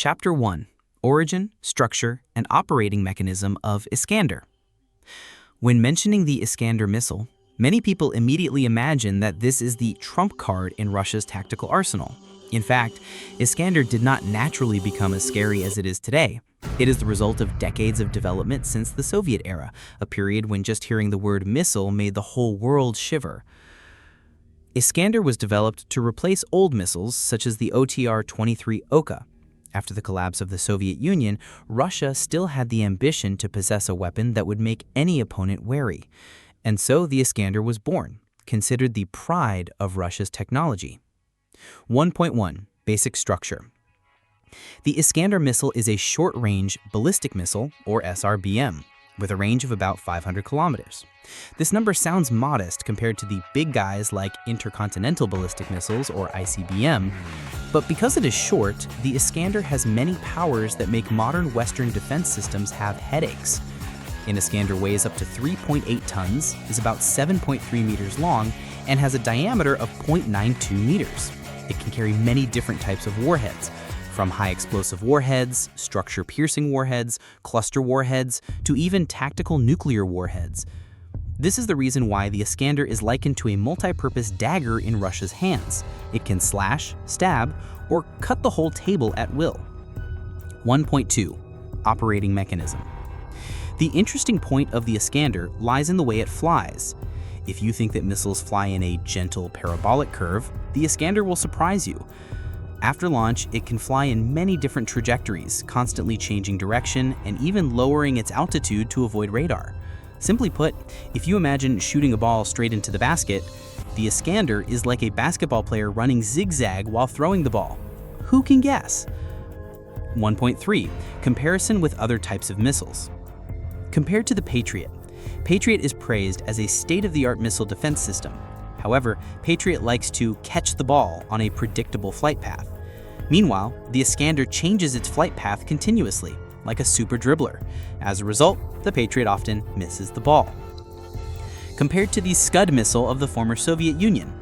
Chapter 1: Origin, Structure, and Operating Mechanism of Iskander. When mentioning the Iskander missile, many people immediately imagine that this is the trump card in Russia's tactical arsenal. In fact, Iskander did not naturally become as scary as it is today. It is the result of decades of development since the Soviet era, a period when just hearing the word missile made the whole world shiver. Iskander was developed to replace old missiles such as the OTR-23 Oka. After the collapse of the Soviet Union, Russia still had the ambition to possess a weapon that would make any opponent wary. And so the Iskander was born, considered the pride of Russia's technology. 1.1 Basic Structure. The Iskander missile is a short-range ballistic missile, or SRBM, with a range of about 500 kilometers. This number sounds modest compared to the big guys like intercontinental ballistic missiles, or ICBM, but because it is short, the Iskander has many powers that make modern Western defense systems have headaches. An Iskander weighs up to 3.8 tons, is about 7.3 meters long, and has a diameter of 0.92 meters. It can carry many different types of warheads, from high-explosive warheads, structure-piercing warheads, cluster warheads, to even tactical nuclear warheads. This is the reason why the Iskander is likened to a multi-purpose dagger in Russia's hands. It can slash, stab, or cut the whole table at will. 1.2 Operating Mechanism. The interesting point of the Iskander lies in the way it flies. If you think that missiles fly in a gentle parabolic curve, the Iskander will surprise you. After launch, it can fly in many different trajectories, constantly changing direction and even lowering its altitude to avoid radar. Simply put, if you imagine shooting a ball straight into the basket, the Iskander is like a basketball player running zigzag while throwing the ball. Who can guess? 1.3 Comparison with other types of missiles. Compared to the Patriot, Patriot is praised as a state-of-the-art missile defense system. However, Patriot likes to catch the ball on a predictable flight path. Meanwhile, the Iskander changes its flight path continuously, like a super dribbler. As a result, the Patriot often misses the ball. Compared to the Scud missile of the former Soviet Union.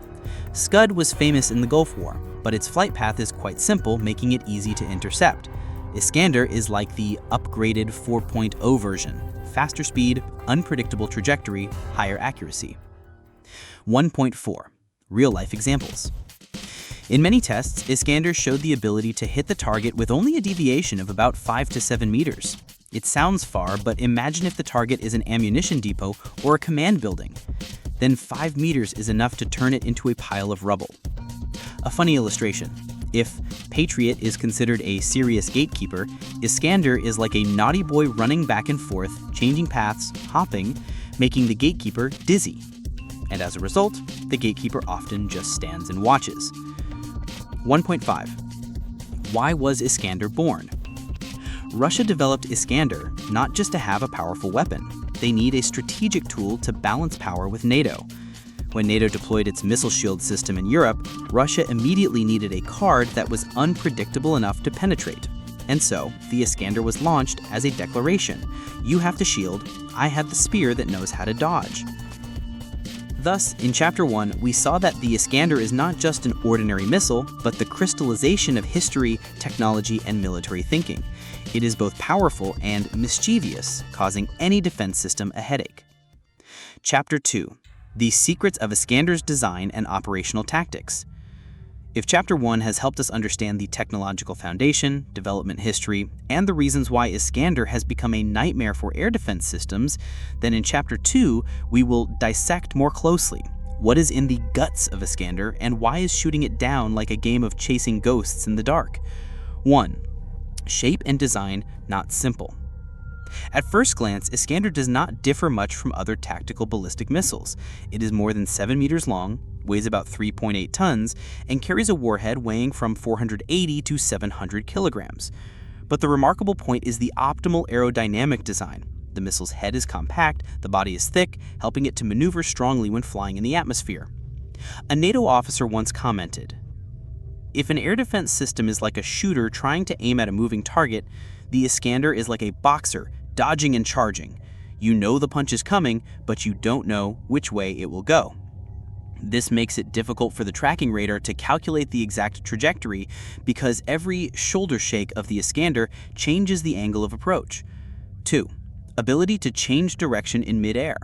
Scud was famous in the Gulf War, but its flight path is quite simple, making it easy to intercept. Iskander is like the upgraded 4.0 version. Faster speed, unpredictable trajectory, higher accuracy. 1.4 Real-life examples. In many tests, Iskander showed the ability to hit the target with only a deviation of about 5 to 7 meters. It sounds far, but imagine if the target is an ammunition depot or a command building. Then 5 meters is enough to turn it into a pile of rubble. A funny illustration. If Patriot is considered a serious gatekeeper, Iskander is like a naughty boy running back and forth, changing paths, hopping, making the gatekeeper dizzy. And as a result, the gatekeeper often just stands and watches. 1.5 Why was Iskander born? Russia developed Iskander not just to have a powerful weapon. They need a strategic tool to balance power with NATO. When NATO deployed its missile shield system in Europe, Russia immediately needed a card that was unpredictable enough to penetrate. And so, the Iskander was launched as a declaration. You have the shield, I have the spear that knows how to dodge. Thus, in Chapter 1, we saw that the Iskander is not just an ordinary missile, but the crystallization of history, technology, and military thinking. It is both powerful and mischievous, causing any defense system a headache. Chapter 2: The Secrets of Iskander's Design and Operational Tactics. If Chapter 1 has helped us understand the technological foundation, development history, and the reasons why Iskander has become a nightmare for air defense systems, then in Chapter 2, we will dissect more closely what is in the guts of Iskander and why is shooting it down like a game of chasing ghosts in the dark. 1. Shape and design not simple. At first glance, Iskander does not differ much from other tactical ballistic missiles. It is more than 7 meters long, weighs about 3.8 tons, and carries a warhead weighing from 480 to 700 kilograms. But the remarkable point is the optimal aerodynamic design. The missile's head is compact, the body is thick, helping it to maneuver strongly when flying in the atmosphere. A NATO officer once commented, "If an air defense system is like a shooter trying to aim at a moving target, the Iskander is like a boxer dodging and charging. You know the punch is coming, but you don't know which way it will go." This makes it difficult for the tracking radar to calculate the exact trajectory because every shoulder shake of the Iskander changes the angle of approach. 2. Ability to change direction in midair.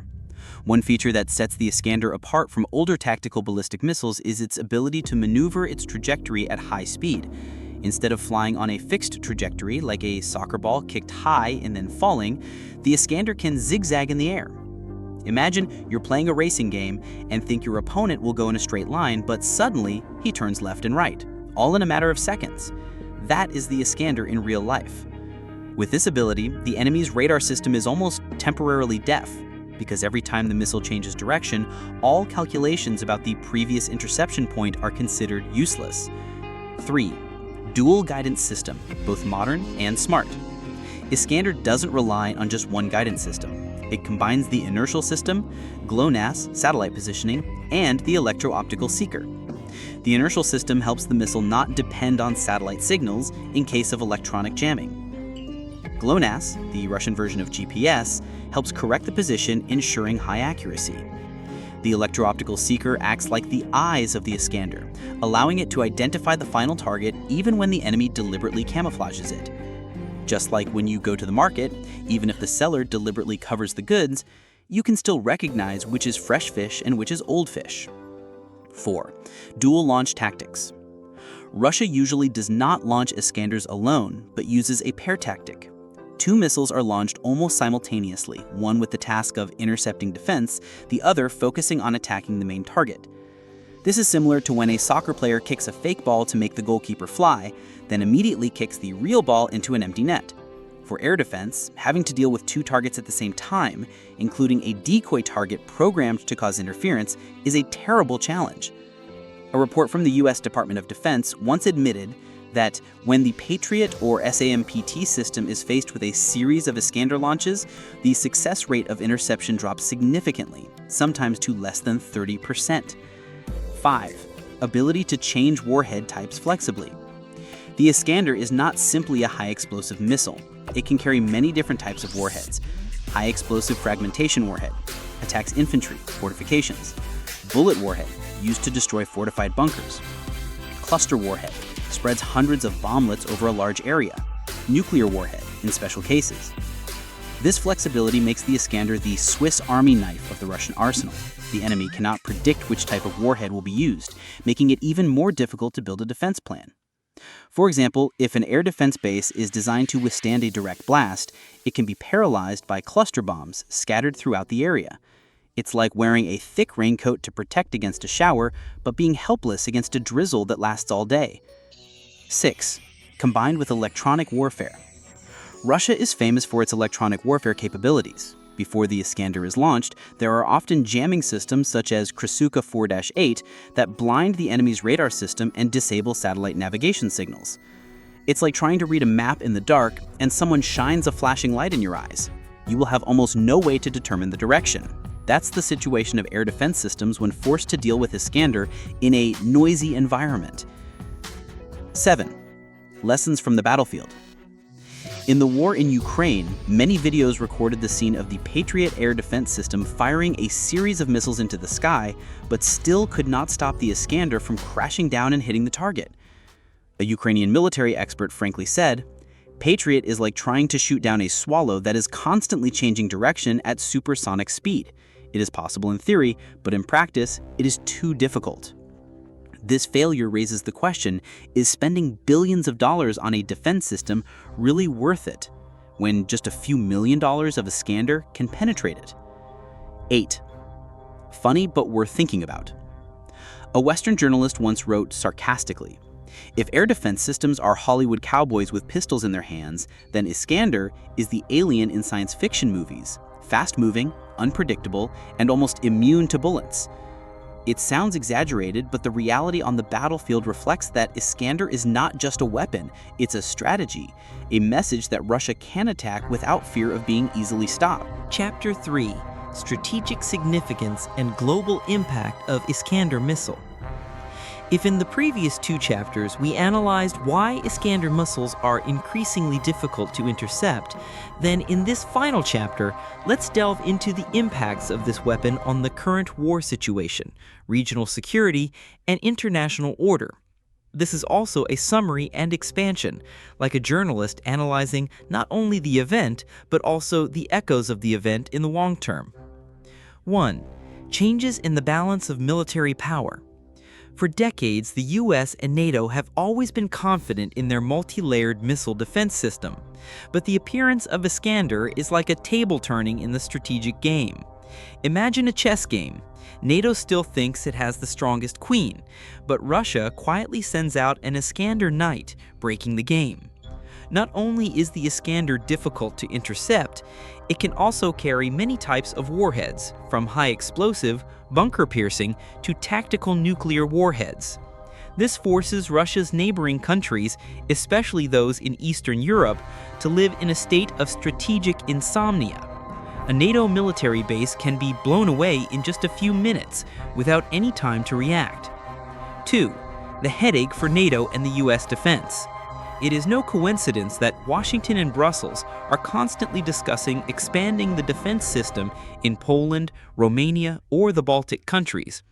One feature that sets the Iskander apart from older tactical ballistic missiles is its ability to maneuver its trajectory at high speed. Instead of flying on a fixed trajectory like a soccer ball kicked high and then falling, the Iskander can zigzag in the air. Imagine you're playing a racing game and think your opponent will go in a straight line, but suddenly he turns left and right, all in a matter of seconds. That is the Iskander in real life. With this ability, the enemy's radar system is almost temporarily deaf, because every time the missile changes direction, all calculations about the previous interception point are considered useless. 3. Dual guidance system, both modern and smart. Iskander doesn't rely on just one guidance system. It combines the inertial system, GLONASS, satellite positioning, and the electro-optical seeker. The inertial system helps the missile not depend on satellite signals in case of electronic jamming. GLONASS, the Russian version of GPS, helps correct the position, ensuring high accuracy. The electro-optical seeker acts like the eyes of the Iskander, allowing it to identify the final target even when the enemy deliberately camouflages it. Just like when you go to the market, even if the seller deliberately covers the goods, you can still recognize which is fresh fish and which is old fish. 4. Dual launch tactics. Russia usually does not launch Iskanders alone, but uses a pair tactic. 2 missiles are launched almost simultaneously, one with the task of intercepting defense, the other focusing on attacking the main target. This is similar to when a soccer player kicks a fake ball to make the goalkeeper fly, then immediately kicks the real ball into an empty net. For air defense, having to deal with 2 targets at the same time, including a decoy target programmed to cause interference, is a terrible challenge. A report from the US Department of Defense once admitted that when the Patriot or SAMPT system is faced with a series of Iskander launches, the success rate of interception drops significantly, sometimes to less than 30%. 5. Ability to change warhead types flexibly. The Iskander is not simply a high-explosive missile. It can carry many different types of warheads. High-explosive fragmentation warhead, attacks infantry, fortifications. Bullet warhead, used to destroy fortified bunkers. Cluster warhead, spreads hundreds of bomblets over a large area. Nuclear warhead, in special cases. This flexibility makes the Iskander the Swiss Army knife of the Russian arsenal. The enemy cannot predict which type of warhead will be used, making it even more difficult to build a defense plan. For example, if an air defense base is designed to withstand a direct blast, it can be paralyzed by cluster bombs scattered throughout the area. It's like wearing a thick raincoat to protect against a shower, but being helpless against a drizzle that lasts all day. 6. Combined with electronic warfare. Russia is famous for its electronic warfare capabilities. Before the Iskander is launched, there are often jamming systems such as Krasuka 4-8 that blind the enemy's radar system and disable satellite navigation signals. It's like trying to read a map in the dark and someone shines a flashing light in your eyes. You will have almost no way to determine the direction. That's the situation of air defense systems when forced to deal with Iskander in a noisy environment. 7. Lessons from the battlefield. In the war in Ukraine, many videos recorded the scene of the Patriot air defense system firing a series of missiles into the sky, but still could not stop the Iskander from crashing down and hitting the target. A Ukrainian military expert frankly said, "Patriot is like trying to shoot down a swallow that is constantly changing direction at supersonic speed. It is possible in theory, but in practice, it is too difficult." This failure raises the question, is spending billions of dollars on a defense system really worth it, when just a few $1 million of Iskander can penetrate it? 8. Funny but worth thinking about. A Western journalist once wrote sarcastically, "If air defense systems are Hollywood cowboys with pistols in their hands, then Iskander is the alien in science fiction movies, fast-moving, unpredictable, and almost immune to bullets." It sounds exaggerated, but the reality on the battlefield reflects that Iskander is not just a weapon, it's a strategy, a message that Russia can attack without fear of being easily stopped. Chapter 3: Strategic Significance and Global Impact of Iskander Missile. If in the previous two chapters we analyzed why Iskander missiles are increasingly difficult to intercept, then in this final chapter, let's delve into the impacts of this weapon on the current war situation, regional security, and international order. This is also a summary and expansion, like a journalist analyzing not only the event, but also the echoes of the event in the long term. 1. Changes in the balance of military power. For decades, the US and NATO have always been confident in their multi-layered missile defense system, but the appearance of Iskander is like a table turning in the strategic game. Imagine a chess game. NATO still thinks it has the strongest queen, but Russia quietly sends out an Iskander knight, breaking the game. Not only is the Iskander difficult to intercept, it can also carry many types of warheads, from high explosive, bunker-piercing, to tactical nuclear warheads. This forces Russia's neighboring countries, especially those in Eastern Europe, to live in a state of strategic insomnia. A NATO military base can be blown away in just a few minutes without any time to react. 2. The headache for NATO and the US defense. It is no coincidence that Washington and Brussels are constantly discussing expanding the defense system in Poland, Romania, or the Baltic countries.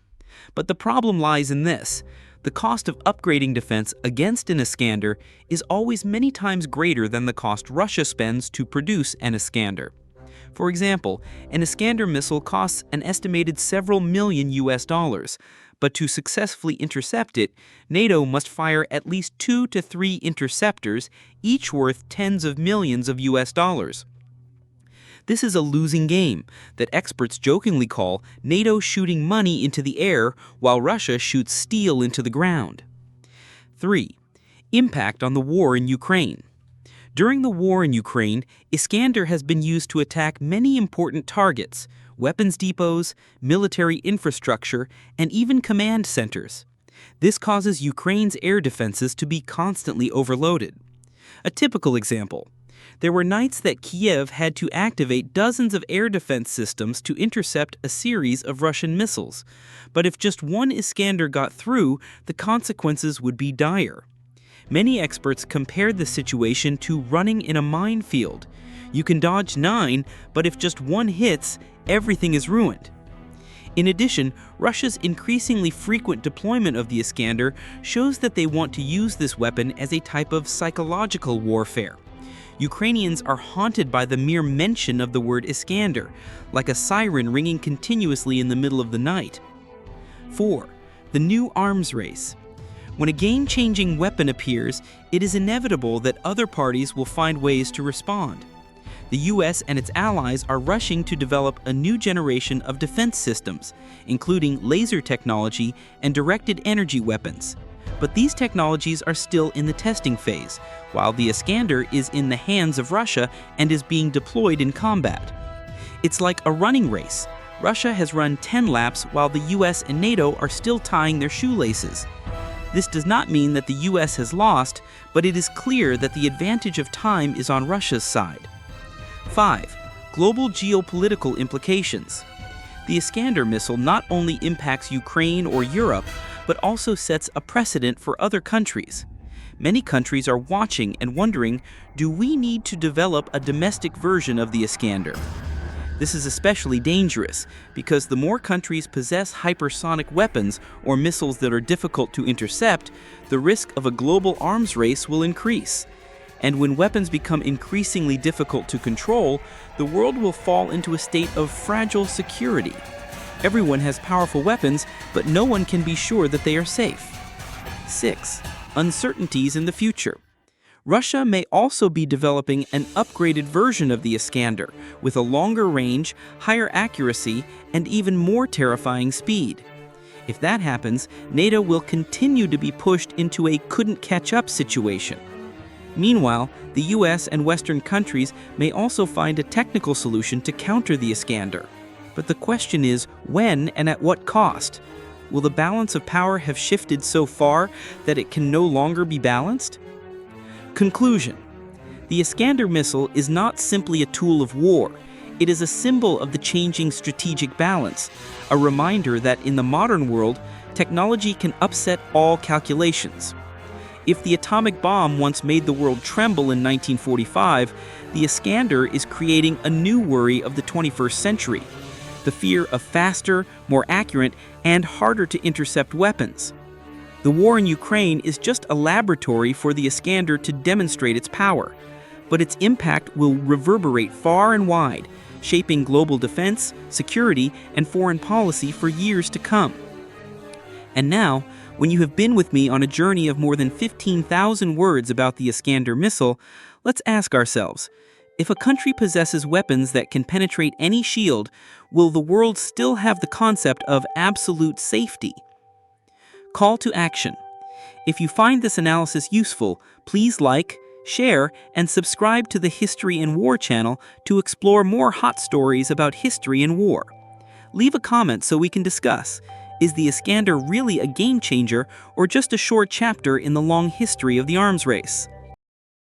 But the problem lies in this. The cost of upgrading defense against an Iskander is always many times greater than the cost Russia spends to produce an Iskander. For example, an Iskander missile costs an estimated several million US dollars, but to successfully intercept it, NATO must fire at least 2 to 3 interceptors, each worth tens of millions of US dollars. This is a losing game that experts jokingly call NATO shooting money into the air while Russia shoots steel into the ground. 3. Impact on the war in Ukraine. During the war in Ukraine, Iskander has been used to attack many important targets, weapons depots, military infrastructure, and even command centers. This causes Ukraine's air defenses to be constantly overloaded. A typical example: there were nights that Kiev had to activate dozens of air defense systems to intercept a series of Russian missiles. But if just one Iskander got through, the consequences would be dire. Many experts compared the situation to running in a minefield. You can dodge 9, but if just one hits, everything is ruined. In addition, Russia's increasingly frequent deployment of the Iskander shows that they want to use this weapon as a type of psychological warfare. Ukrainians are haunted by the mere mention of the word Iskander, like a siren ringing continuously in the middle of the night. 4. The new arms race. When a game-changing weapon appears, it is inevitable that other parties will find ways to respond. The US and its allies are rushing to develop a new generation of defense systems, including laser technology and directed energy weapons. But these technologies are still in the testing phase, while the Iskander is in the hands of Russia and is being deployed in combat. It's like a running race. Russia has run 10 laps while the US and NATO are still tying their shoelaces. This does not mean that the US has lost, but it is clear that the advantage of time is on Russia's side. 5. Global geopolitical implications. The Iskander missile not only impacts Ukraine or Europe, but also sets a precedent for other countries. Many countries are watching and wondering, do we need to develop a domestic version of the Iskander? This is especially dangerous because the more countries possess hypersonic weapons or missiles that are difficult to intercept, the risk of a global arms race will increase. And when weapons become increasingly difficult to control, the world will fall into a state of fragile security. Everyone has powerful weapons, but no one can be sure that they are safe. 6. Uncertainties in the future. Russia may also be developing an upgraded version of the Iskander with a longer range, higher accuracy, and even more terrifying speed. If that happens, NATO will continue to be pushed into a couldn't-catch-up situation. Meanwhile, the US and Western countries may also find a technical solution to counter the Iskander. But the question is, when and at what cost? Will the balance of power have shifted so far that it can no longer be balanced? Conclusion. The Iskander missile is not simply a tool of war. It is a symbol of the changing strategic balance, a reminder that in the modern world, technology can upset all calculations. If the atomic bomb once made the world tremble in 1945, the Iskander is creating a new worry of the 21st century: the fear of faster, more accurate, and harder to intercept weapons. The war in Ukraine is just a laboratory for the Iskander to demonstrate its power, but its impact will reverberate far and wide, shaping global defense, security, and foreign policy for years to come. And now, when you have been with me on a journey of more than 15,000 words about the Iskander missile, let's ask ourselves, if a country possesses weapons that can penetrate any shield, will the world still have the concept of absolute safety? Call to action. If you find this analysis useful, please like, share, and subscribe to the History&War channel to explore more hot stories about history and war. Leave a comment so we can discuss. Is the Iskander really a game changer or just a short chapter in the long history of the arms race?